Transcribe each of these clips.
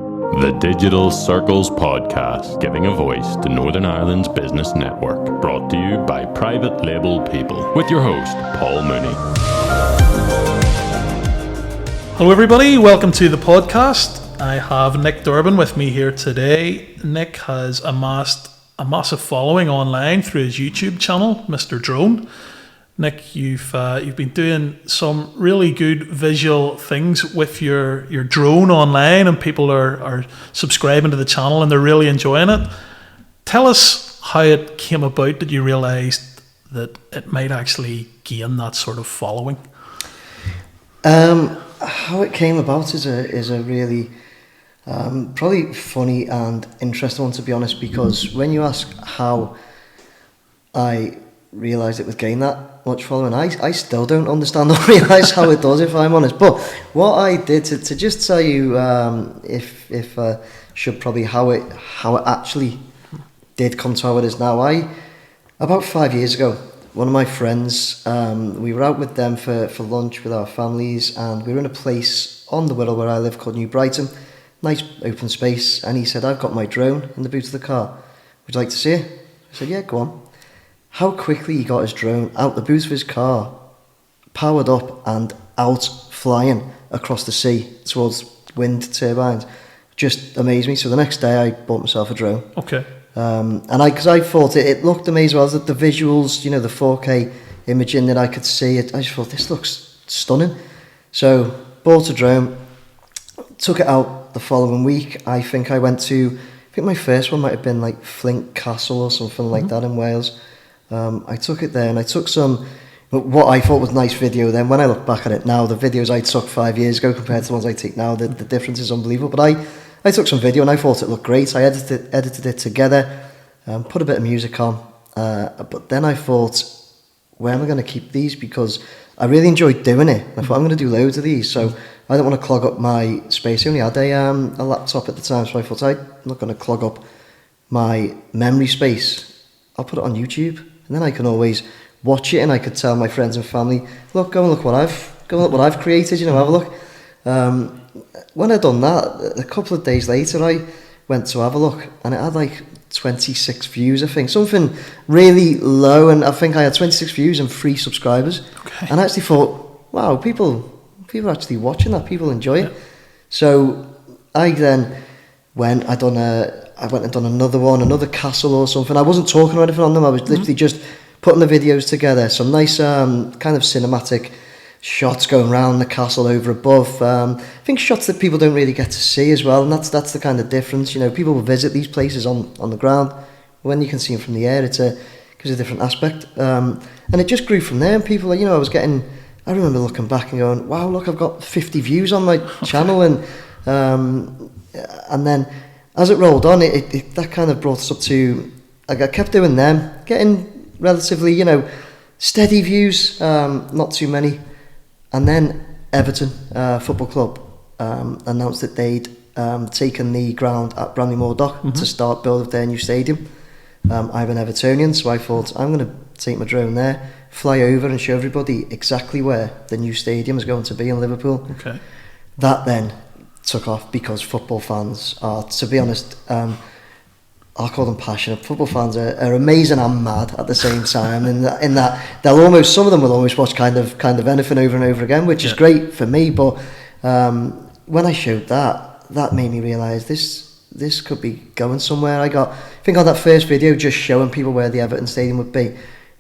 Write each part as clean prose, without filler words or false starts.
The Digital Circles Podcast, giving a voice to Northern Ireland's business network. Brought to you by Private Label People, with your host, Paul Mooney. Hello everybody, welcome to the podcast. I have Nick Durbin with me here today. Nick has amassed a massive following online through his YouTube channel, Mr. Drone. Nick, you've been doing some really good visual things with your drone online, and people are subscribing to the channel and they're really enjoying it. Tell us how it came about that you realised that it might actually gain that sort of following. How it came about is a really probably funny and interesting one, to be honest, because when you ask how I realised it would gain that much following, I still don't understand or realise how it does, if I'm honest. But what I did to just tell you, if should probably how it actually did come to how it is now. About 5 years ago, one of my friends, we were out with them for lunch with our families, and we were in a place on the Wirral where I live called New Brighton, nice open space, and he said, "I've got my drone in the boot of the car. Would you like to see it?" I said, "Yeah, go on." How quickly he got his drone out the boot of his car, powered up and out flying across the sea towards wind turbines, just amazed me. So the next day I bought myself a drone. Okay. Because I thought it looked amazing, as well, the visuals, the 4K imaging that I could see, I just thought this looks stunning. So bought a drone, took it out the following week. I think my first one might have been like Flint Castle or something like that in Wales. I took it there and I took some, what I thought was nice video then. When I look back at it now, the videos I took 5 years ago compared to the ones I take now, the difference is unbelievable. But I took some video and I thought it looked great. I edited it together, put a bit of music on. But then I thought, where am I going to keep these? Because I really enjoyed doing it. I thought, I'm going to do loads of these. So I don't want to clog up my space. I only had a laptop at the time. So I thought, I'm not going to clog up my memory space. I'll put it on YouTube. And then I can always watch it, and I could tell my friends and family, look what I've created, have a look. When I'd done that, a couple of days later, I went to have a look, and it had like 26 views, I think, something really low, and I think I had 26 views and 3 subscribers. Okay. And I actually thought, wow, people are actually watching that, people enjoy it. So I then went and done another castle or something. I wasn't talking or anything on them. I was literally just putting the videos together. Some nice kind of cinematic shots going around the castle over above. I think shots that people don't really get to see as well. And that's the kind of difference. People will visit these places on the ground. When you can see them from the air, gives a different aspect. And it just grew from there. And people, I remember looking back and going, wow, look, I've got 50 views on my channel. And then as it rolled on, it that kind of brought us up to, I kept doing them, getting relatively, steady views, not too many. And then Everton Football Club announced that they'd taken the ground at Bramley-Moore Dock to start build of their new stadium. I'm an Evertonian, so I thought, I'm going to take my drone there, fly over and show everybody exactly where the new stadium is going to be in Liverpool. Okay. That then took off because football fans are, to be honest, I'll call them passionate. Football fans are amazing and mad at the same time, in that some of them will almost watch kind of anything over and over again, which is great for me. But when I showed that made me realise this could be going somewhere. I think on that first video, just showing people where the Everton Stadium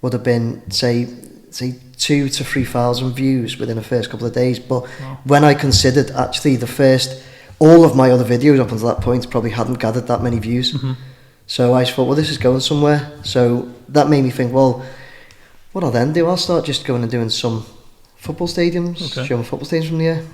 would have been say 2,000 to 3,000 views within the first couple of days. But when I considered actually all of my other videos up until that point probably hadn't gathered that many views. So I just thought, well, this is going somewhere. So that made me think, well, what I'll then do, I'll start just going and doing some football stadiums, showing football stadiums from the air,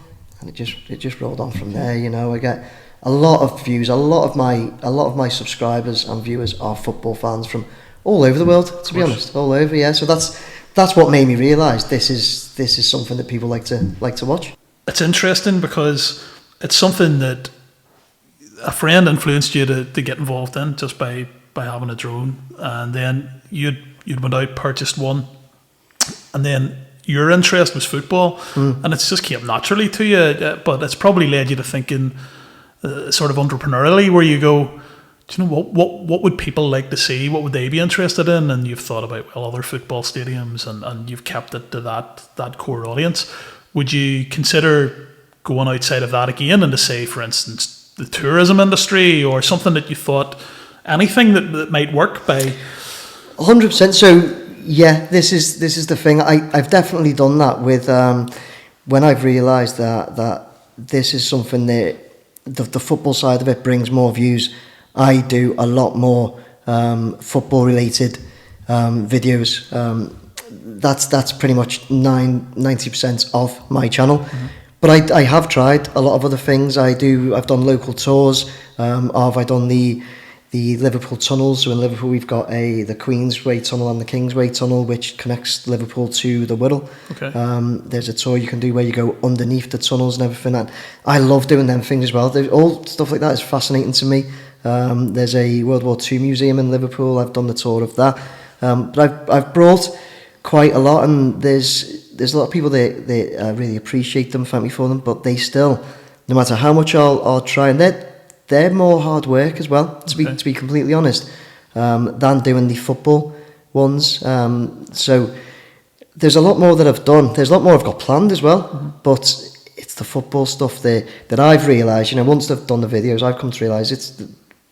and it just rolled on from there. I get a lot of views. A lot of my subscribers and viewers are football fans from all over the world. To be honest, all over. Yeah. So that's what made me realise this is something that people like to watch. It's interesting because it's something that a friend influenced you to get involved in just by having a drone, and then you'd went out, purchased one, and then your interest was football, and it's just came naturally to you, but it's probably led you to thinking sort of entrepreneurially, where you go, do you know what would people like to see? What would they be interested in? And you've thought about, well, other football stadiums, and you've kept it to that core audience. Would you consider going outside of that again and to say, for instance, the tourism industry or something that you thought, anything that might work by? 100%. So yeah, this is the thing. I've definitely done that with when I've realised that this is something that the football side of it brings more views. I do a lot more football related videos. That's pretty much 90% of my channel. Mm-hmm. But I have tried a lot of other things. I've done local tours. I've done the Liverpool tunnels. So in Liverpool we've got the Queensway tunnel and the Kingsway tunnel, which connects Liverpool to the Wirral. Okay. There's a tour you can do where you go underneath the tunnels and everything. And I love doing them things as well. All stuff like that is fascinating to me. There's a World War II museum in Liverpool. I've done the tour of that. But I've brought quite a lot, and there's a lot of people that really appreciate them, thank me for them, but they still, no matter how much I'll try, and they're more hard work as well, to be completely honest, than doing the football ones. So there's a lot more that I've done. There's a lot more I've got planned as well, but it's the football stuff that I've realised, once I've done the videos, I've come to realise it's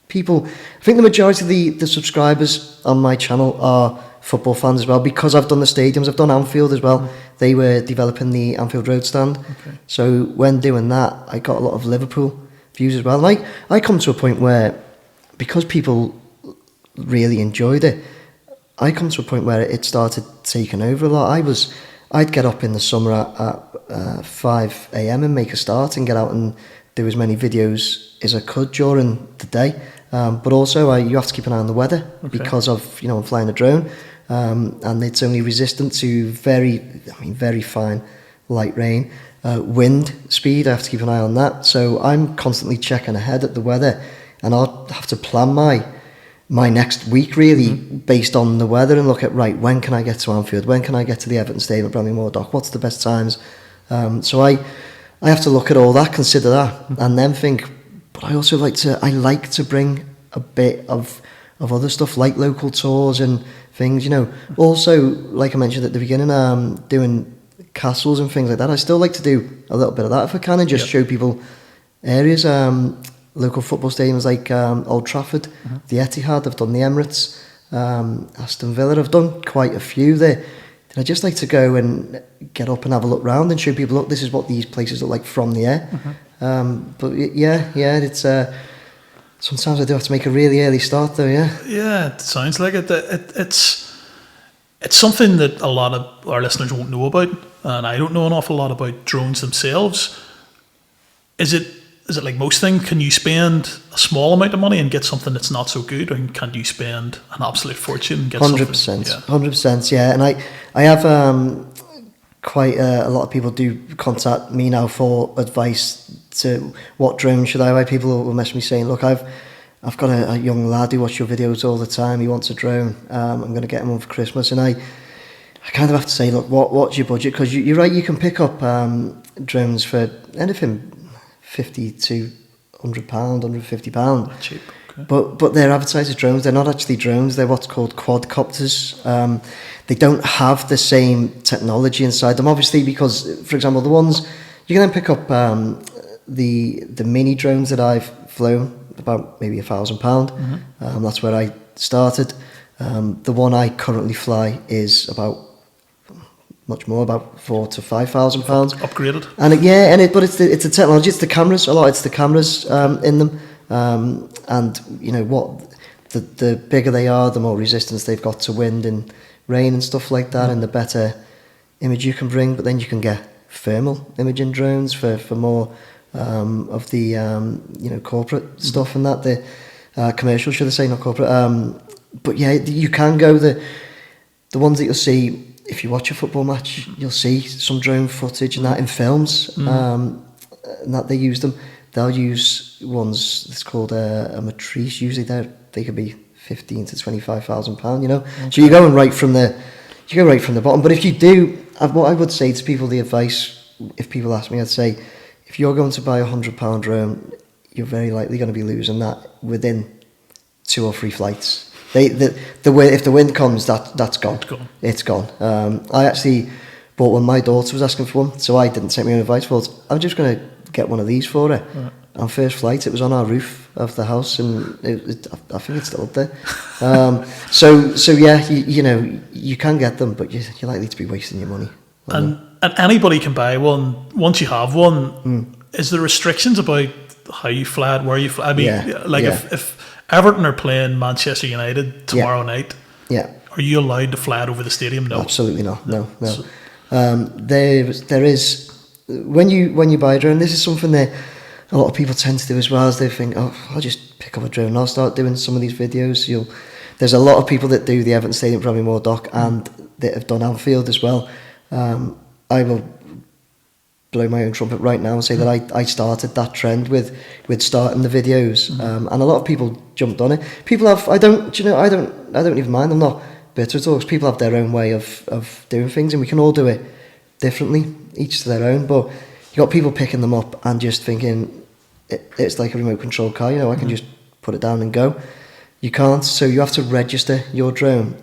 people. I think the majority of the subscribers on my channel are football fans as well, because I've done the stadiums. I've done Anfield as well. They were developing the Anfield Road stand. Okay. So when doing that, I got a lot of Liverpool views as well. And I come to a point where, because people really enjoyed it, I come to a point where it started taking over a lot. I'd get up in the summer at 5 a.m. and make a start and get out and do as many videos as I could during the day. But also you have to keep an eye on the weather, because of, I'm flying a drone, and it's only resistant to very fine light rain, wind speed. I have to keep an eye on that. So I'm constantly checking ahead at the weather, and I'll have to plan my next week really based on the weather, and look at, right, when can I get to Anfield? When can I get to the Everton Stadium at Bramley Moor Dock? What's the best times? So I have to look at all that, consider that, and then think. But I also like to bring a bit of other stuff, like local tours and things, Also, like I mentioned at the beginning, doing castles and things like that. I still like to do a little bit of that if I can, and just show people areas, local football stadiums like Old Trafford, the Etihad. I've done the Emirates, Aston Villa. I've done quite a few there. And I just like to go and get up and have a look round and show people, look, this is what these places look like from the air. But yeah, it's sometimes I do have to make a really early start though. Yeah, it sounds like it. It's something that a lot of our listeners won't know about, and I don't know an awful lot about drones themselves. Is it like most things? Can you spend a small amount of money and get something that's not so good, or can you spend an absolute fortune and get 100%, 100%, yeah. And I have quite a lot of people do contact me now for advice to what drone should I buy. People will message me saying, look, I've got a young lad who watches your videos all the time. He wants a drone. I'm going to get him one for Christmas. And I kind of have to say, look, what's your budget? Because you're right, you can pick up drones for anything £50 to £100, £150. Cheap. Okay. But they're advertised as drones. They're not actually drones. They're what's called quadcopters. They don't have the same technology inside them, obviously, because, for example, the ones you can then pick up, the mini drones that I've flown, about maybe £1,000. That's where I started. The one I currently fly is about much more, about £4,000 to £5,000. Upgraded. But it's the technology. It's the cameras. A lot. It's the cameras in them. And what the bigger they are, the more resistance they've got to wind and rain and stuff like that, and the better image you can bring. But then you can get thermal imaging drones for more of the corporate stuff, and that the commercial, should I say, not corporate. But yeah, you can go the ones that you'll see if you watch a football match. You'll see some drone footage and that in films, and that they use them. They'll use ones that's called a matrice. Usually they could be £15,000 to £25,000. Okay. So you're going right from the bottom. But if you do, what I would say to people, the advice, if people ask me, I'd say, if you're going to buy £100 drone, you're very likely going to be losing that within 2 or 3 flights. If the wind comes, that's gone. It's gone. I actually bought one. My daughter was asking for one, so I didn't take my own advice. Thought I'm just going to get one of these for her. Right. On first flight, it was on our roof of the house, and I think it's still up there. So yeah, you know, you can get them, but you're likely to be wasting your money. And anybody can buy one once you have one. Is there restrictions about how you fly it, where you fly? I mean, if Everton are playing Manchester United tomorrow night, are you allowed to fly it over the stadium? No, absolutely not. No. So, there is when you buy a drone. This is something that a lot of people tend to do as well. As they think, oh, I'll just pick up a drone and I'll start doing some of these videos. There's a lot of people that do the Everton Stadium Bramley-Moore Dock and that have done Anfield as well. I will blow my own trumpet right now and say that I started that trend with starting the videos, and a lot of people jumped on it. People have I don't even mind. I'm not bitter at all, because people have their own way of doing things, and we can all do it differently, each to their own. But you got people picking them up and just thinking it's like a remote control car. You know, I can just put it down and go. You can't, so you have to register your drone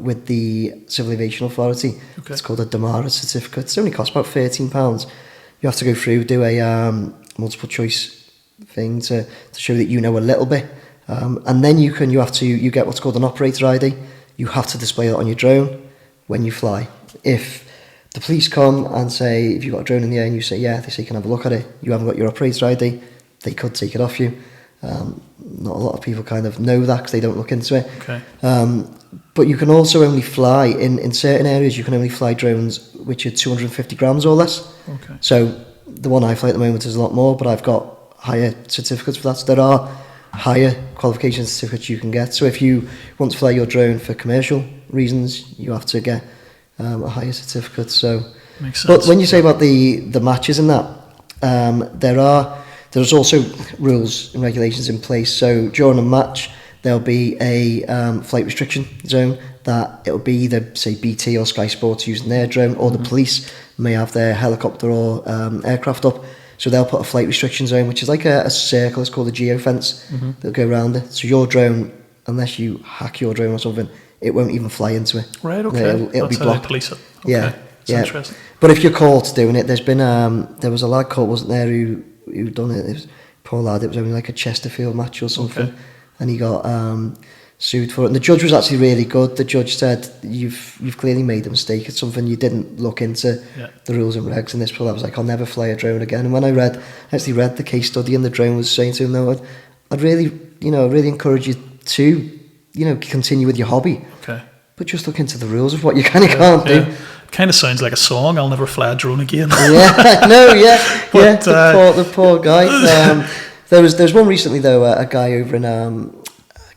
with the Civil Aviation Authority. Okay. It's called a DMARA certificate. It only costs about £13. You have to go through, do a multiple choice thing to show that you know a little bit, and then you get what's called an operator ID. You have to display it on your drone when you fly. If the police come and say, if you've got a drone in the air and you say, yeah, they say, can I have a look at it, you haven't got your operator ID, they could take it off you. Not a lot of people kind of know that because they don't look into it. Okay. But you can also only fly, in certain areas, you can only fly drones which are 250 grams or less. Okay. So the one I fly at the moment is a lot more, but I've got higher certificates for that. So there are higher qualification certificates you can get. So if you want to fly your drone for commercial reasons, you have to get a higher certificate. So, makes sense. But when you say about the matches and that, there's also rules and regulations in place. So during a match, there'll be a flight restriction zone that it'll be either, say, BT or Sky Sports using their drone, or the police may have their helicopter or aircraft up. So they'll put a flight restriction zone, which is like a circle. It's called a geofence. That'll go around it. So your drone, unless you hack your drone or something, it won't even fly into it. Right. Okay. It'll be blocked. Police it. Okay. Yeah. That's interesting. But if you're caught doing it, there's been there was a lad caught, wasn't there, who done it. It was, poor lad. It was only like a Chesterfield match or something, and he got sued for it. And the judge was actually really good. The judge said, "You've clearly made a mistake. It's something you didn't look into the rules and regs." And this poor lad was like, "I'll never fly a drone again." And when I actually read the case study, and the drone was saying to him, "No, I'd really encourage you to, continue with your hobby. Okay. But just look into the rules of what you can and can't do." Kind of sounds like a song. I'll never fly a drone again. Yeah, no, but, the poor guy. There was one recently though, a guy over in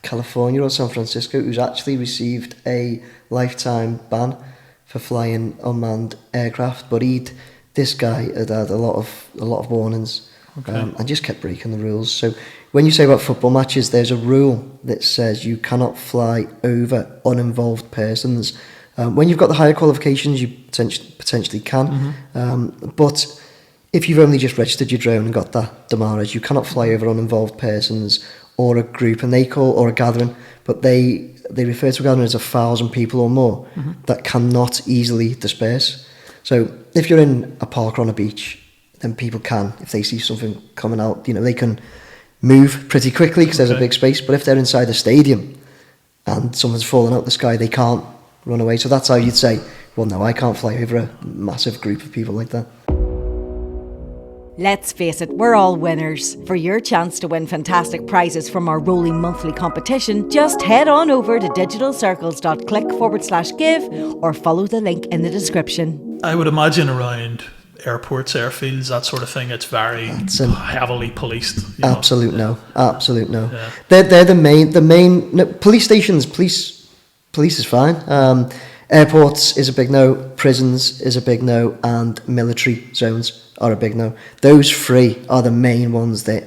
California or San Francisco who's actually received a lifetime ban for flying unmanned aircraft. But this guy had a lot of warnings, and just kept breaking the rules. So when you say about football matches, there's a rule that says you cannot fly over uninvolved persons. When you've got the higher qualifications, you potentially can. But if you've only just registered your drone and got that DMARA, you cannot fly over uninvolved persons or a group, or a gathering. But they refer to a gathering as 1,000 people or more that cannot easily disperse. So if you're in a park or on a beach, then people can, if they see something coming out, they can move pretty quickly because there's a big space. But if they're inside a stadium and something's falling out the sky, they can't run away. So that's how you'd say, well, no, I can't fly over a massive group of people like that. Let's face it, we're all winners. For your chance to win fantastic prizes from our rolling monthly competition, just head on over to digitalcircles.click/give or follow the link in the description. I would imagine around airports, airfields, that sort of thing, it's very heavily policed. Absolute no. Yeah. They're the main police stations. Police is fine. Airports is a big no. Prisons is a big no, and military zones are a big no. Those three are the main ones that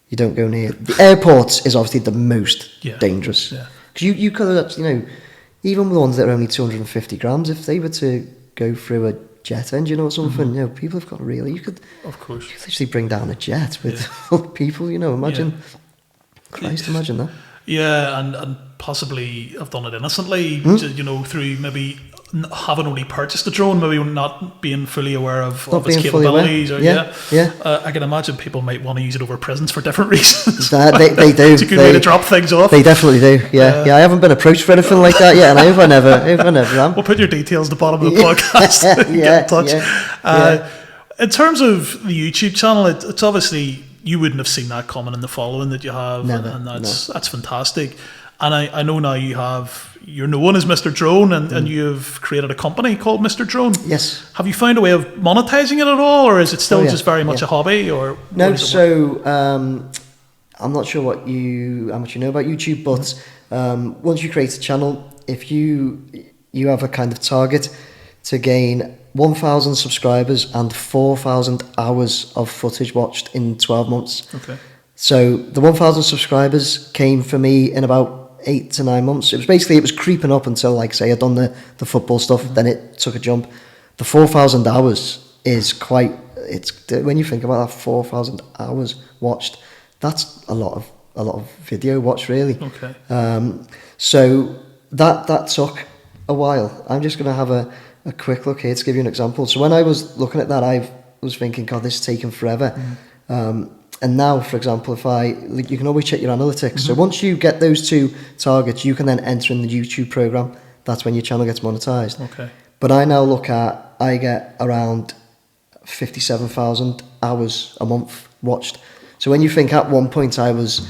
you don't go near. The airports is obviously the most dangerous, because you could have, even the ones that are only 250 grams, if they were to go through a jet engine or something. You know, people have got really. You could literally bring down a jet with people. You know, imagine. Christ, imagine that. Yeah, and possibly have done it innocently, you know, through maybe having only purchased a drone, maybe not being fully aware of its capabilities. Or, I can imagine people might want to use it over prisons for different reasons. They do. It's a good way to drop things off. They definitely do. Yeah. I haven't been approached for anything like that yet, and I hope I never am. We'll put your details at the bottom of the podcast. Get in touch. In terms of the YouTube channel, it's obviously, you wouldn't have seen that coming in the following that you have, and that's fantastic. And I know now you're known as Mr. Drone, and you've created a company called Mr. Drone. Yes. Have you found a way of monetizing it at all, or is it still just very much a hobby? Or no, so I'm not sure how much you know about YouTube, but once you create a channel, if you have a kind of target to gain 1,000 subscribers and 4,000 hours of footage watched in 12 months. Okay. So the 1,000 subscribers came for me in about 8 to 9 months. It was creeping up until, like, say, I'd done the football stuff, then it took a jump. The 4,000 hours is when you think about that, 4,000 hours watched, that's a lot of video watched, really. Okay. So that took a while. I'm just going to have a quick look here to give you an example. So when I was looking at that, I was thinking, God, this is taking forever. And now, for example, you can always check your analytics. So once you get those two targets, you can then enter in the YouTube program. That's when your channel gets monetized. Okay. But I now I get around 57,000 hours a month watched. So when you think, at one point I was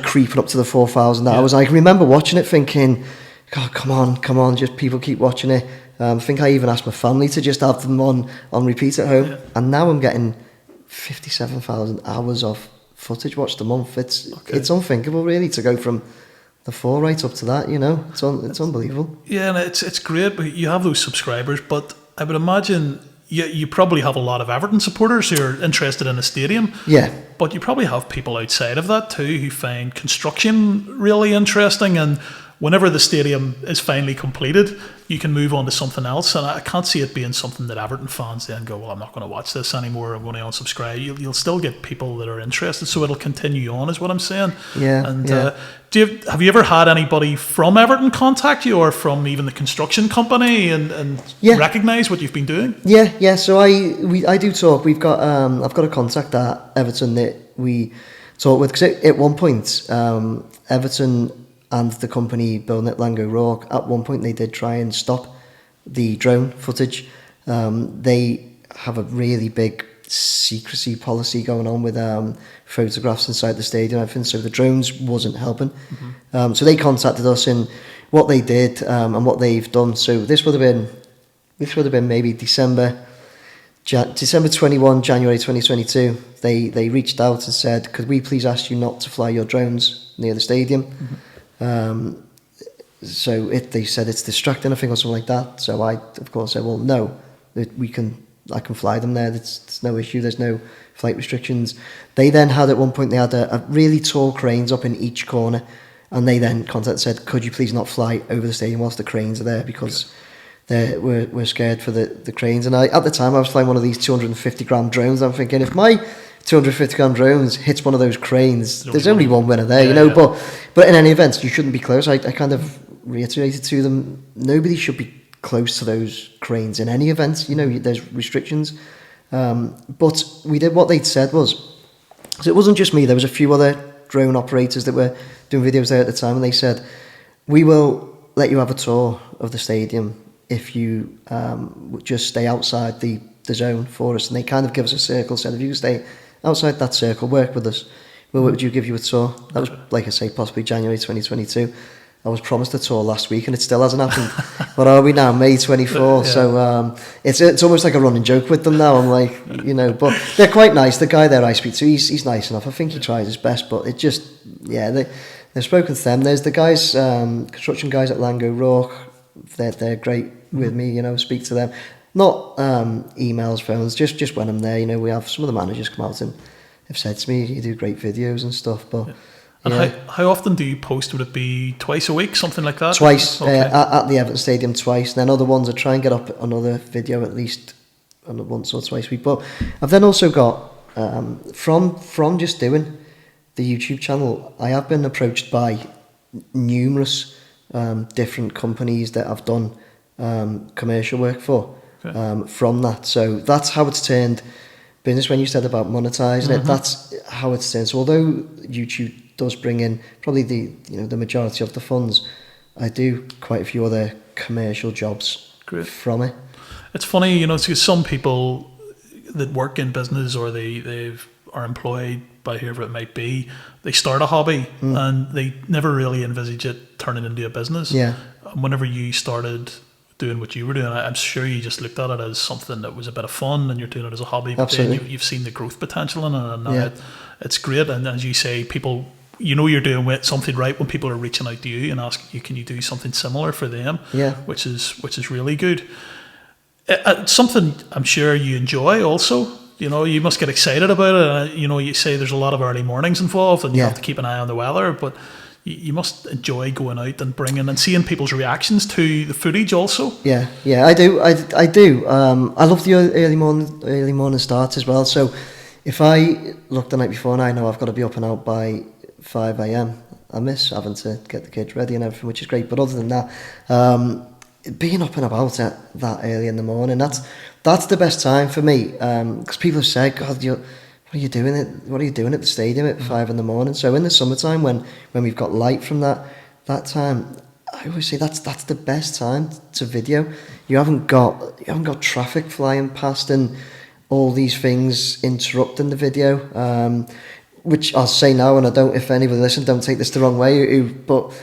creeping up to the 4,000 hours. I can remember watching it thinking, God, come on, just people keep watching it. I think I even asked my family to just have them on repeat at home. And now I'm getting 57,000 hours of footage watched a month. It's unthinkable, really, to go from the 4 right up to that. You know, it's unbelievable. Yeah, and it's great. But you have those subscribers, but I would imagine you probably have a lot of Everton supporters who are interested in the stadium. Yeah. But you probably have people outside of that too who find construction really interesting, and whenever the stadium is finally completed, you can move on to something else. And I can't see it being something that Everton fans then go, well, I'm not going to watch this anymore, I'm going to unsubscribe. You'll still get people that are interested, so it'll continue on, is what I'm saying. Yeah. And have you ever had anybody from Everton contact you, or from even the construction company, and recognise what you've been doing? Yeah. So I do talk. We've got I've got a contact at Everton that we talk with, because at one point Everton and the company building at Lango Rourke, at one point they did try and stop the drone footage. They have a really big secrecy policy going on with photographs inside the stadium, I think, so the drones wasn't helping. So they contacted us, and what they did and what they've done. So this would have been maybe December 21, January 2022. They reached out and said, could we please ask you not to fly your drones near the stadium? So they said it's distracting, I think, or something like that. So I, of course, said, well, no, I can fly them there. It's no issue. There's no flight restrictions. They then had, at one point, they had a really tall cranes up in each corner, and they then contacted and said, could you please not fly over the stadium whilst the cranes are there, because we're scared for the cranes. And at the time, I was flying one of these 250 gram drones. I'm thinking, if my 250 gram drones hits one of those cranes, there's only one winner there, you know. But in any event, you shouldn't be close. I kind of reiterated to them, nobody should be close to those cranes in any event. You know, there's restrictions. But we did what they'd said was, so it wasn't just me, there was a few other drone operators that were doing videos there at the time, and they said, we will let you have a tour of the stadium if you just stay outside the zone for us. And they kind of give us a circle, said, if you stay outside that circle, work with us, would you give you a tour? That was, like I say, possibly January 2022. I was promised a tour last week and it still hasn't happened. What are we now, May 24? Yeah. So it's almost like a running joke with them now. I'm like, you know, but they're quite nice. The guy there I speak to, he's nice enough. I think he tries his best, but it just, they've spoken to them. There's the guys, construction guys at Lango Rourke. They're great with me, you know, speak to them. Not emails, phones, just when I'm there, you know, we have some of the managers come out and have said to me, you do great videos and stuff, but... Yeah. And how often do you post? Would it be twice a week, something like that? Twice, okay. At the Everton Stadium twice. And then other ones, I try and get up another video at least once or twice a week. But I've then also got from just doing the YouTube channel, I have been approached by numerous different companies that I've done commercial work for from that. So that's how it's turned business. When you said about monetizing it, that's how it's turned. So although YouTube does bring in probably the majority of the funds, I do quite a few other commercial jobs from it. It's funny, because some people that work in business or they are employed by whoever it might be, they start a hobby and they never really envisage it turning into a business. Yeah. Whenever you started doing what you were doing, I'm sure you just looked at it as something that was a bit of fun and you're doing it as a hobby. But then you've seen the growth potential in it, and now it's great. And as you say, people, you're doing something right when people are reaching out to you and asking you, can you do something similar for them? Yeah. Which is really good. It's something I'm sure you enjoy also. You must get excited about it. You say there's a lot of early mornings involved and you have to keep an eye on the weather, but you must enjoy going out and bringing and seeing people's reactions to the footage also. Yeah, I do. I do. I love the early morning starts as well. So if I look the night before and I know I've got to be up and out by 5 a.m, I miss having to get the kids ready and everything, which is great. But other than that, being up and about at that early in the morning, that's the best time for me. Because people have said, God, what are you doing at the stadium at 5 in the morning? So in the summertime, when we've got light from that time, I always say that's the best time to video. You haven't got traffic flying past and all these things interrupting the video. Which I'll say now, and if anybody listens, don't take this the wrong way, but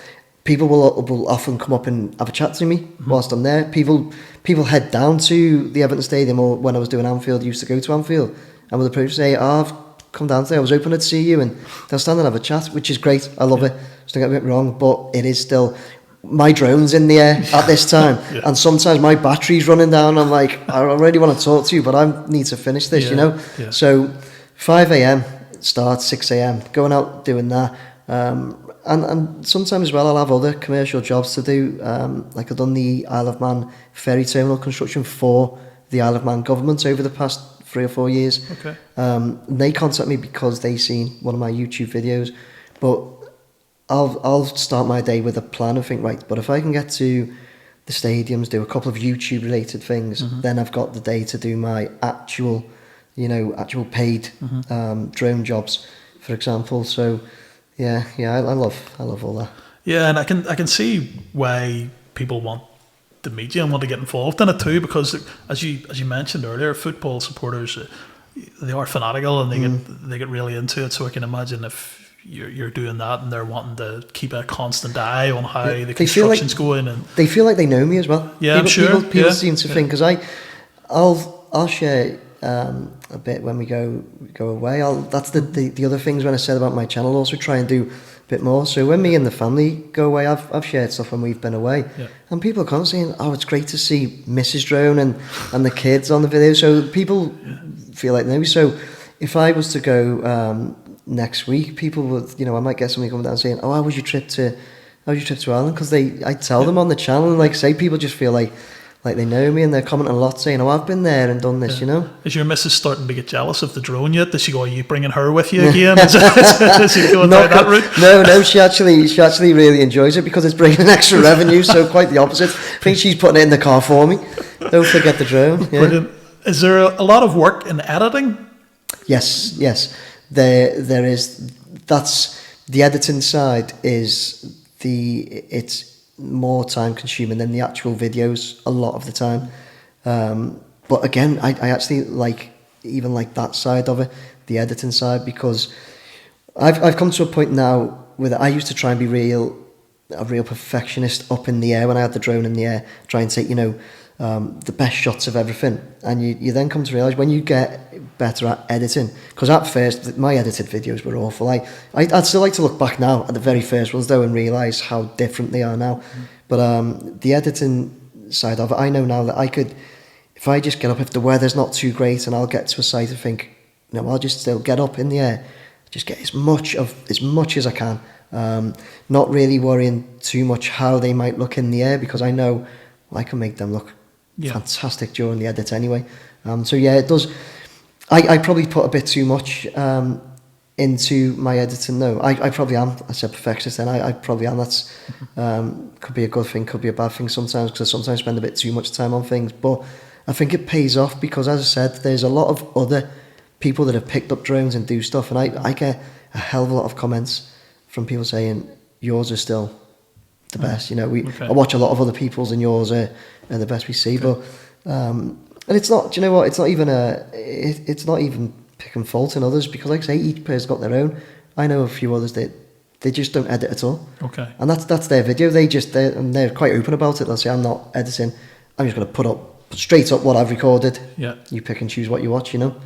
people will often come up and have a chat to me whilst I'm there. People head down to the Everton Stadium, or when I was doing Anfield, used to go to Anfield, and will approach and say, I've come down today, I was hoping to see you, and they'll stand and have a chat, which is great. I love it. Just don't get me wrong, but it is still, my drone's in the air at this time, and sometimes my battery's running down. I'm like, I really want to talk to you, but I need to finish this, Yeah. So 5 a.m. start, 6 a.m, going out doing that. And sometimes as well, I'll have other commercial jobs to do. Like I've done the Isle of Man ferry terminal construction for the Isle of Man government over the past 3 or 4 years. Okay. They contact me because they seen one of my YouTube videos, but I'll start my day with a plan and think, right, but if I can get to the stadiums, do a couple of YouTube related things, then I've got the day to do my actual paid drone jobs, for example. So yeah, I love all that. Yeah, and I can see why people want to meet you and want to get involved in it too, because as you mentioned earlier, football supporters, they are fanatical and they get really into it. So I can imagine if you're doing that and they're wanting to keep a constant eye on how the construction's going, and they feel like they know me as well. Yeah, I'm sure. People seem to think, because I'll share a bit when we go away. That's the other things when I said about my channel. Also try and do a bit more. So when me and the family go away, I've shared stuff when we've been away, and people are constantly saying, "Oh, it's great to see Mrs. Drone and the kids on the video." So people feel like they know me. So if I was to go next week, people would, I might get somebody coming down saying, "Oh, how was your trip to Ireland?" Because I tell them on the channel, and like say, people just feel like they know me, and they're commenting a lot saying, "Oh, I've been there and done this," Is your missus starting to get jealous of the drone yet? Does she go, "Are you bringing her with you again?" Is she going down that route? No, she actually really enjoys it because it's bringing extra revenue, so quite the opposite. I think she's putting it in the car for me. Don't forget the drone. Yeah. Brilliant. Is there a lot of work in editing? Yes. There is. That's the editing side it's more time consuming than the actual videos a lot of the time. But again, I actually like that side of it, the editing side, because I've come to a point now where I used to try and be a real perfectionist up in the air when I had the drone in the air, try and take the best shots of everything, and you then come to realise when you get better at editing, because at first my edited videos were awful. I'd still like to look back now at the very first ones though and realise how different they are now. But the editing side of it, I know now that I could, if I just get up, if the weather's not too great and I'll get to a site and think, I'll just still get up in the air, just get as much as I can, not really worrying too much how they might look in the air, because I know I can make them look fantastic during the edit anyway. So yeah, it does. I probably put a bit too much into my editing though. I probably am. I said perfectionist then. I probably am. That's could be a good thing, could be a bad thing sometimes, because I sometimes spend a bit too much time on things. But I think it pays off because, as I said, there's a lot of other people that have picked up drones and do stuff, and I get a hell of a lot of comments from people saying yours are still the best. You know, I watch a lot of other people's, and yours are the best we see. But and it's not. Do you know what? It's not even it's not even picking fault in others, because, like I say, each person's got their own. I know a few others that they just don't edit at all. Okay. And that's their video. They're quite open about it. They'll say, I'm not editing. I'm just going to put straight up what I've recorded. Yeah. You pick and choose what you watch, you know.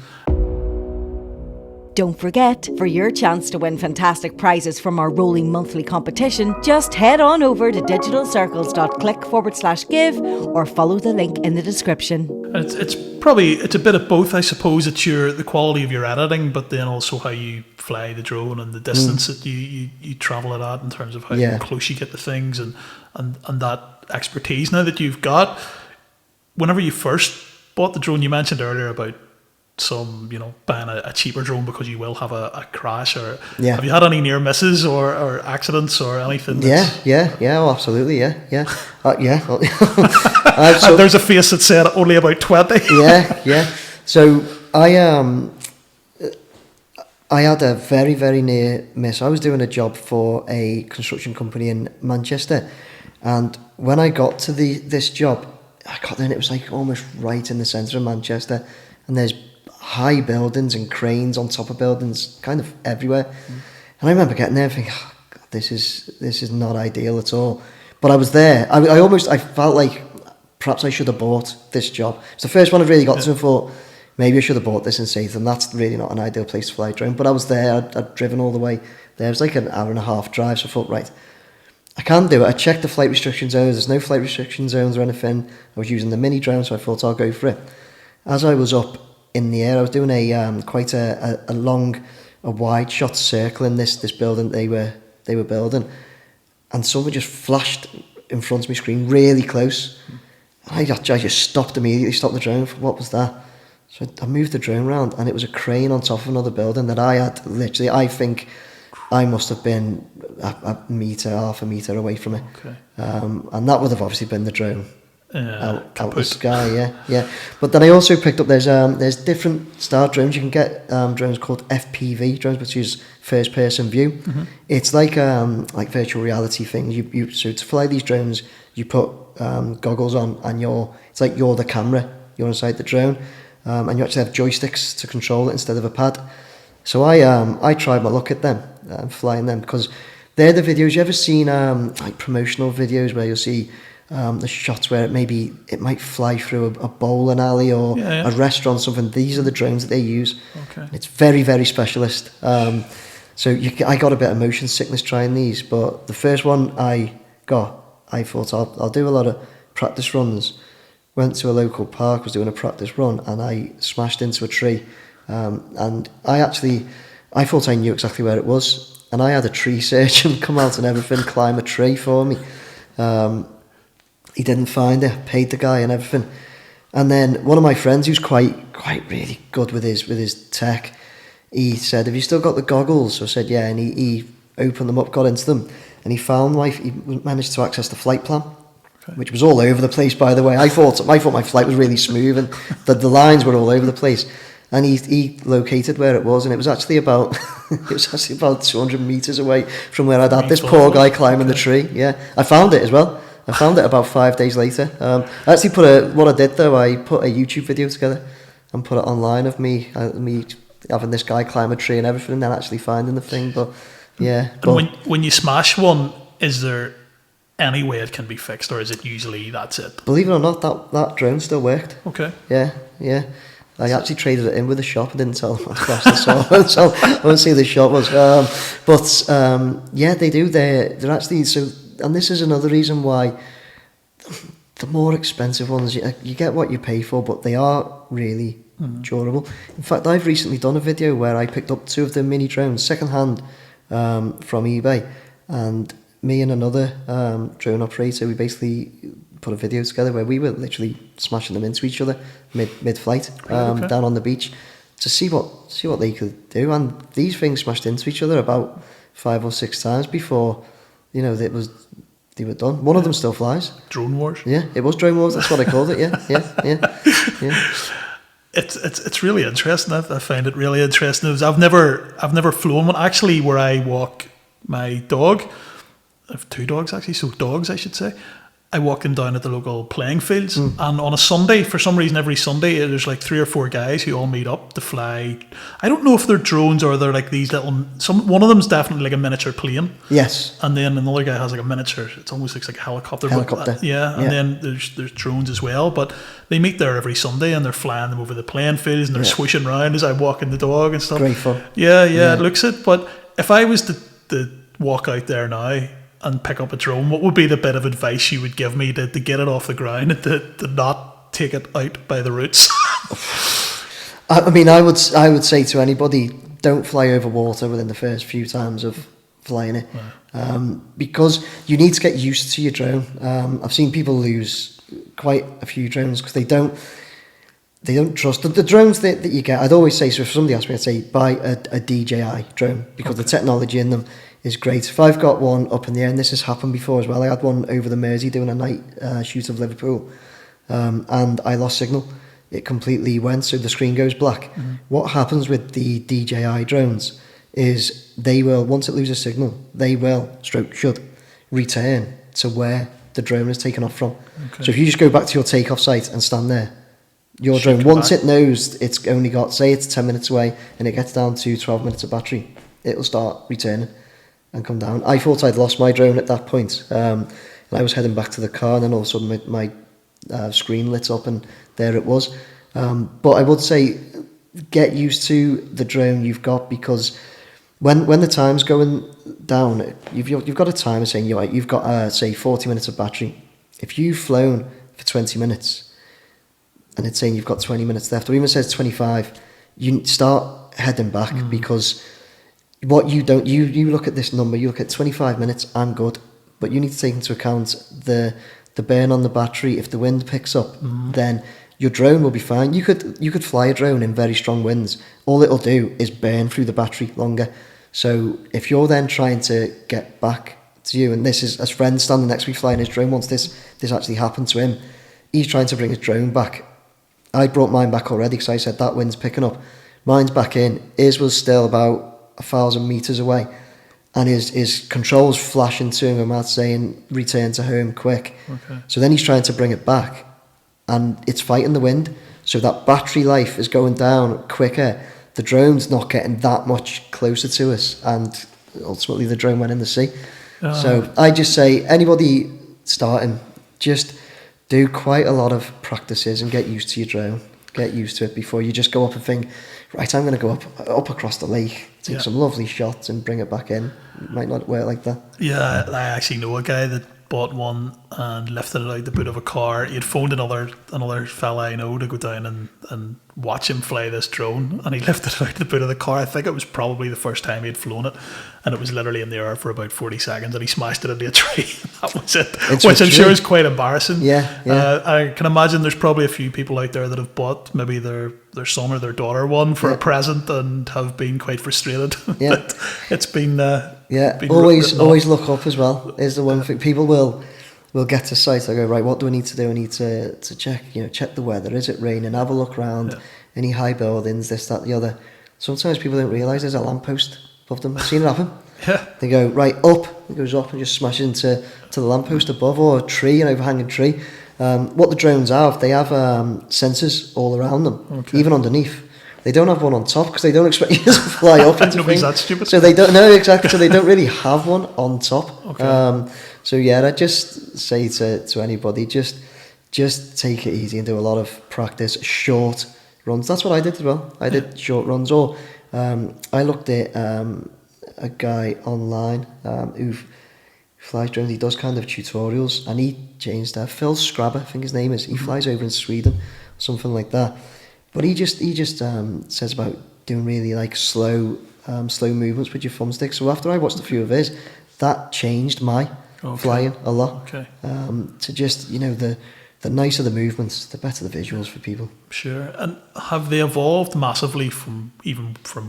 Don't forget, for your chance to win fantastic prizes from our rolling monthly competition, just head on over to digitalcircles.click/give or follow the link in the description. And it's probably a bit of both, I suppose. It's the quality of your editing, but then also how you fly the drone and the distance that you travel it at, in terms of how close you get to things and that expertise now that you've got. Whenever you first bought the drone, you mentioned earlier about buying a cheaper drone because you will have a crash, or have you had any near misses or accidents or anything? Oh, absolutely, yeah. There's a face that said only about 20. yeah. So I had a very, very near miss. I was doing a job for a construction company in Manchester, and when I got to this job, I got there and it was like almost right in the centre of Manchester, and there's high buildings and cranes on top of buildings kind of everywhere. And I remember getting there and thinking, oh, God, this is not ideal at all. But I was there. I felt like perhaps I should have bought this job. It's the first one I've really got to, and thought maybe I should have bought this in Satham. That's really not an ideal place to fly a drone. But I was there. I'd driven all the way there. It was like an hour and a half drive. So I thought, right, I can do it. I checked the flight restriction zones. There's no flight restriction zones or anything. I was using the mini drone, so I thought I'll go for it. As I was up in the air, I was doing quite a wide shot circle in this building they were building, and something just flashed in front of my screen really close. And I just stopped immediately, stopped the drone. What was that? So I moved the drone around, and it was a crane on top of another building that I had literally, I think I must have been half a metre away from it. Okay. And that would have obviously been the drone. Out the sky, yeah. But then I also picked up, there's different style drones. You can get drones called FPV drones, which is first person view. It's like virtual reality things. So to fly these drones, you put goggles on, and it's like you're the camera. You're inside the drone, and you actually have joysticks to control it instead of a pad. So I tried my luck at them, flying them, because they're the videos. You ever seen like promotional videos where you'll see the shots where it might fly through a bowling alley or a restaurant, something. These are the drones that they use. Okay. It's very, very specialist. So I got a bit of motion sickness trying these, but the first one I thought I'll do a lot of practice runs. Went to a local park, was doing a practice run, and I smashed into a tree. And I thought I knew exactly where it was, and I had a tree surgeon come out and everything, climb a tree for me. He didn't find it, paid the guy and everything. And then one of my friends, who's quite really good with his tech, he said, "Have you still got the goggles?" So I said, "Yeah." And he opened them up, got into them, and he managed to access the flight plan, which was all over the place, by the way. I thought my flight was really smooth, and the lines were all over the place. And he located where it was, and it was actually about 200 meters away from where I'd had this poor guy climbing the tree. Yeah, I found it as well. I found it about 5 days later. I actually what I did though, I put a YouTube video together and put it online of me having this guy climb a tree and everything, and then actually finding the thing. But yeah. And when you smash one, is there any way it can be fixed, or is it usually that's it? Believe it or not, that drone still worked. Okay. Yeah. I actually traded it in with the shop. I didn't tell them I crashed the shop, so I won't see who the shop was. Yeah, they do. They're actually so. And this is another reason why the more expensive ones, you get what you pay for, but they are really durable. In fact, I've recently done a video where I picked up 2 of the mini drones secondhand from eBay, and me and another drone operator, we basically put a video together where we were literally smashing them into each other mid-flight down on the beach to see what they could do. And these things smashed into each other about 5 or 6 times before, they were done. One of them still flies. Drone wars. Yeah, it was drone wars. That's what I called it. Yeah. It's really interesting. I find it really interesting. I've never flown one. Actually, where I walk my dog, I have 2 dogs actually, so dogs I should say. I walk them down at the local playing fields, and on a Sunday, for some reason, every Sunday there's like 3 or 4 guys who all meet up to fly. I don't know if they're drones or they're like these little. One of them's definitely like a miniature plane. Yes. And then another guy has like a miniature. It almost looks like a helicopter. Helicopter. Yeah. And then there's drones as well. But they meet there every Sunday, and they're flying them over the playing fields, and they're swooshing around as I'm walking the dog and stuff. Great fun. Yeah. It looks it. But if I was to walk out there now and pick up a drone, what would be the bit of advice you would give me to get it off the ground and to not take it out by the roots? I mean, I would say to anybody, don't fly over water within the first few times of flying it, because you need to get used to your drone. I've seen people lose quite a few drones because they don't trust the drones that you get. I'd always say, so if somebody asked me, I'd say buy a DJI drone because the technology in them is great. If I've got one up in the air, and this has happened before as well, I had one over the Mersey doing a night shoot of Liverpool, and I lost signal. It completely went, so the screen goes black. What happens with the DJI drones is they will, once it loses signal, they will, should, return to where the drone is taken off from. Okay. So if you just go back to your takeoff site and stand there, your drone, once it knows it's only got, say it's 10 minutes away, and it gets down to 12 minutes of battery, it'll start returning and come down. I thought I'd lost my drone at that point, and I was heading back to the car, and then all of a sudden my screen lit up, and there it was. But I would say get used to the drone you've got, because when the time's going down, you've got a timer saying you've got say 40 minutes of battery. If you've flown for 20 minutes and it's saying you've got 20 minutes left, or even says 25, you start heading back, because what you don't, you look at this number, you look at 25 minutes, I'm good, but you need to take into account the burn on the battery. If the wind picks up, then your drone will be fine. You could fly a drone in very strong winds. All it'll do is burn through the battery longer. So if you're then trying to get back to you, and this is a friend standing next to me flying his drone once, this actually happened to him. He's trying to bring his drone back. I brought mine back already because I said that wind's picking up. Mine's back in. His was still about 1,000 meters away, and his controls flashing to him out saying return to home quick. Okay. So then he's trying to bring it back, and it's fighting the wind, so that battery life is going down quicker. The drone's not getting that much closer to us, and ultimately the drone went in the sea. So I just say anybody starting, just do quite a lot of practices and get used to your drone. Get used to it before you just go up and think, right, I'm going to go up across the lake, take some lovely shots and bring it back in. It might not work like that. Yeah, I actually know a guy that bought one and lifted it out the boot of a car. He had phoned another fella I know to go down and watch him fly this drone, and he lifted it out the boot of the car. I think it was probably the first time he had flown it, and it was literally in the air for about 40 seconds, and he smashed it into a tree. That was it, which I'm sure is quite embarrassing. I can imagine there's probably a few people out there that have bought maybe their son or their daughter one for a present and have been quite frustrated. It's been always look up as well is the one thing. People will get to site. I go, right, what do I need to do? I need to check the weather. Is it raining? Have a look around. Any high buildings, this, that, the other. Sometimes people don't realise there's a lamppost above them. I've seen it happen. They go right up. It goes up and just smashes into the lamppost above, or a tree, an overhanging tree. What the drones have, they have sensors all around them, even underneath. They don't have one on top because they don't expect you to fly up into things. That stupid. So they don't know exactly. So they don't really have one on top. So yeah, I just say to anybody, just take it easy and do a lot of practice, short runs. That's what I did as well. I did short runs. Or I looked at a guy online who flies drones. He does kind of tutorials, and he changed that. Phil Scrabber, I think his name is. He flies over in Sweden, something like that. But he just says about doing really like slow movements with your thumbstick. So after I watched a few of his, that changed my flying a lot. Okay. To just, the nicer the movements, the better the visuals for people. Sure. And have they evolved massively from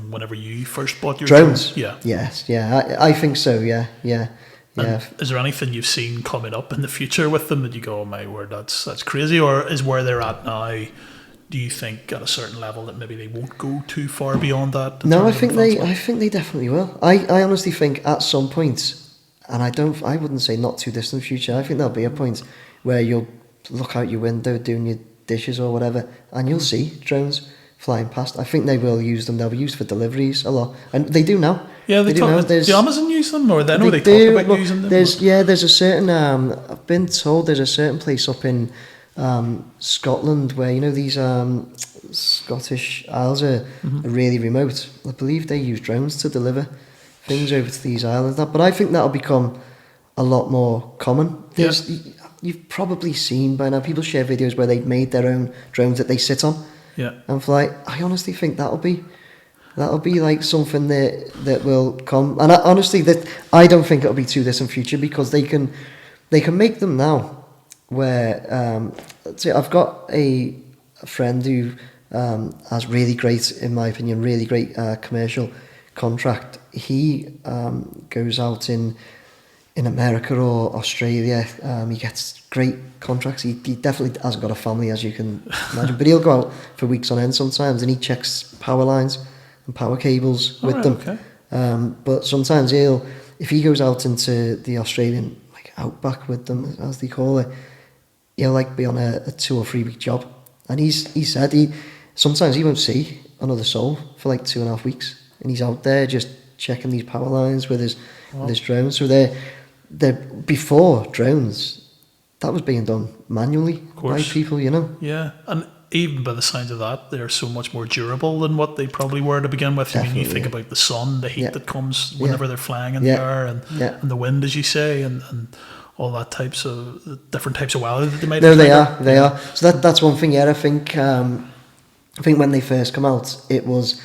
whenever you first bought your Drones? Yeah. Yes, yeah, I think so, yeah. And is there anything you've seen coming up in the future with them that you go, oh my word, that's crazy? Or is where they're at now, do you think at a certain level that maybe they won't go too far beyond that? No, I think they definitely will. I honestly think at some point, and I wouldn't say not too distant future, I think there'll be a point where you'll look out your window doing your dishes or whatever, and you'll see drones flying past. I think they will use them. They'll be used for deliveries a lot, and they do now. Yeah, they do now. Do Amazon use them, or they know they talk about using them? There's a certain. I've been told there's a certain place up in Scotland where these Scottish Isles are really remote. I believe they use drones to deliver things over to these islands. But I think that'll become a lot more common. You've probably seen by now people share videos where they've made their own drones that they sit on and fly. I honestly think that'll be like something that will come. And I don't think it'll be too distant future, because they can make them now. Where let's say I've got a friend who has really great, in my opinion, really great commercial contract. He goes out in America or Australia. He gets great contracts. He definitely hasn't got a family, as you can imagine, but he'll go out for weeks on end sometimes, and he checks power lines and power cables with them. Okay. But sometimes if he goes out into the Australian outback with them, as they call it, he'll be on a 2 or 3 week job, and he said sometimes he won't see another soul for 2.5 weeks, and he's out there just checking these power lines with his drones. So they're before drones, that was being done manually by people, Yeah, and even by the signs of that, they're so much more durable than what they probably were to begin with. Definitely, I mean, you think about the sun, the heat that comes whenever they're flying in the air, and the wind, as you say, and all that different types of weather that they might. No, they are. So that's one thing. Yeah, I think when they first come out, it was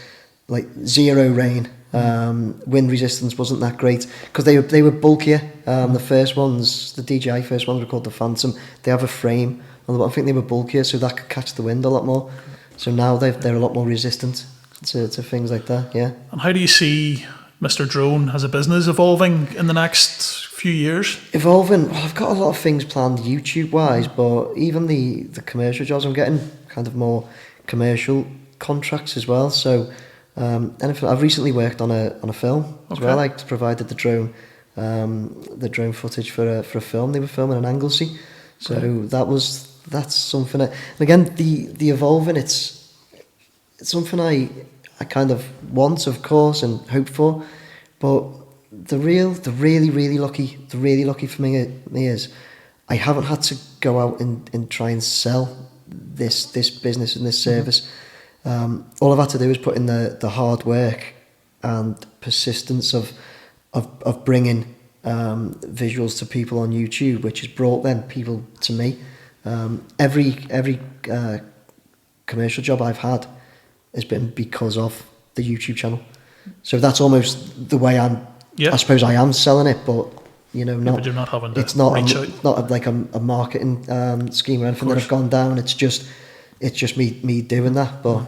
zero rain. Wind resistance wasn't that great because they were bulkier. The first ones, the DJI first ones, were called the Phantom. They have a frame, I think they were bulkier, so that could catch the wind a lot more. So now they're a lot more resistant to things like that. Yeah. And how do you see Mr. Drone as a business evolving in the next few years? Well, I've got a lot of things planned YouTube wise, but even the commercial jobs, I'm getting kind of more commercial contracts as well. So. And I've recently worked on a film as well. I provided the drone footage for a film. They were filming in Anglesey, so that's something. And again, the evolving, it's something I kind of want, of course, and hope for. But the really lucky for me is I haven't had to go out and try and sell this business and this service. All I've had to do is put in the hard work and persistence of bringing visuals to people on YouTube, which has brought then people to me. Every commercial job I've had has been because of the YouTube channel. So that's almost the way I suppose I am selling it, but but you're not having to it's not reach out. Not like a marketing scheme or anything that I've gone down. It's just me doing that. But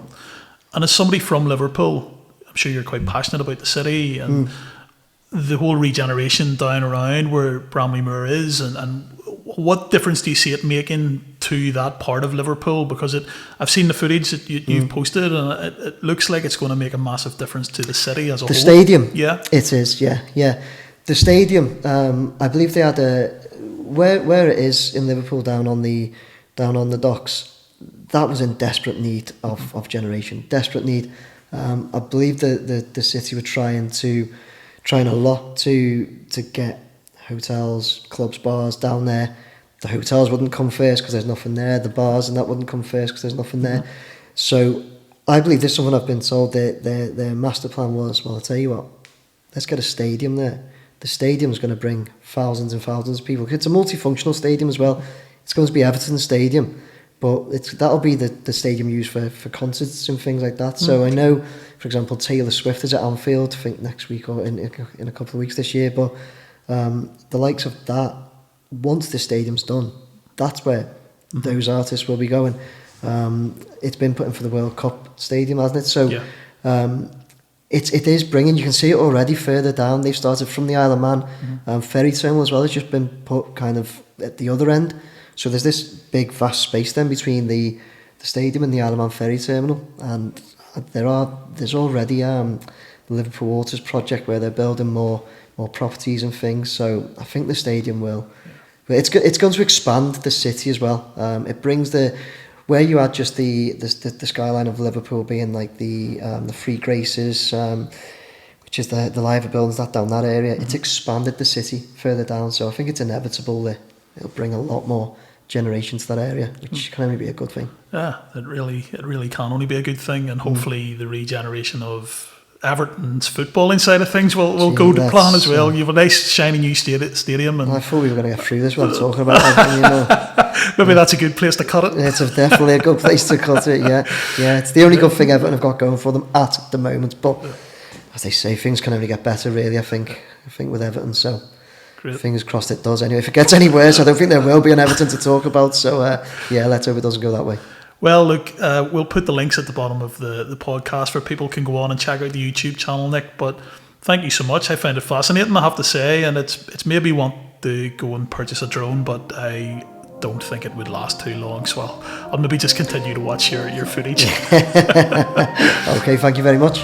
and as somebody from Liverpool, I'm sure you're quite passionate about the city and the whole regeneration down around where Bramley Moor is, and what difference do you see it making to that part of Liverpool? Because I've seen the footage that you've posted, and it looks like it's going to make a massive difference to the city as a whole. The stadium, yeah, it is, yeah. The stadium, I believe they had where it is in Liverpool down on the docks. That was in desperate need of generation. Desperate need. I believe the city were trying a lot to get hotels, clubs, bars down there. The hotels wouldn't come first because there's nothing there. The bars and that wouldn't come first because there's nothing there. So I believe this is something I've been told. Their master plan was, well, I'll tell you what, let's get a stadium there. The stadium's going to bring thousands and thousands of people. It's a multifunctional stadium as well. It's going to be Everton Stadium. But that'll be the stadium used for concerts and things like that. So I know, for example, Taylor Swift is at Anfield, I think next week or in a couple of weeks this year. But the likes of that, once the stadium's done, that's where those artists will be going. It's been put in for the World Cup stadium, hasn't it? So it is bringing, you can see it already further down. They've started from the Isle of Man. Ferry terminal as well has just been put kind of at the other end. So there's this big vast space then between the stadium and the Isle of Man ferry terminal, and there's already the Liverpool Waters project where they're building more properties and things. So I think the stadium will. But it's going to expand the city as well. It brings where you had just the skyline of Liverpool being like the Three Graces, which is the liver buildings that down that area. It's expanded the city further down. So I think it's inevitable that it'll bring a lot more generation to that area, which can only be a good thing. Yeah, it really can only be a good thing, and hopefully the regeneration of Everton's footballing side of things will go to plan as well. You have a nice shiny new stadium, and I thought we were going to get through this while talking about Everton, maybe that's a good place to cut it. It's definitely a good place to cut it. Yeah, it's the only good thing Everton have got going for them at the moment. But as they say, things can only get better. Really, I think with Everton. So. Great. Fingers crossed it does. Anyway, if it gets any worse, I don't think there will be an Everton to talk about. So let's hope it doesn't go that way. Well, look, we'll put the links at the bottom of the podcast where people can go on and check out the YouTube channel, Nick. But thank you so much. I found it fascinating, I have to say, and it's made me want to go and purchase a drone, but I don't think it would last too long. So I'll maybe just continue to watch your footage. Okay, thank you very much.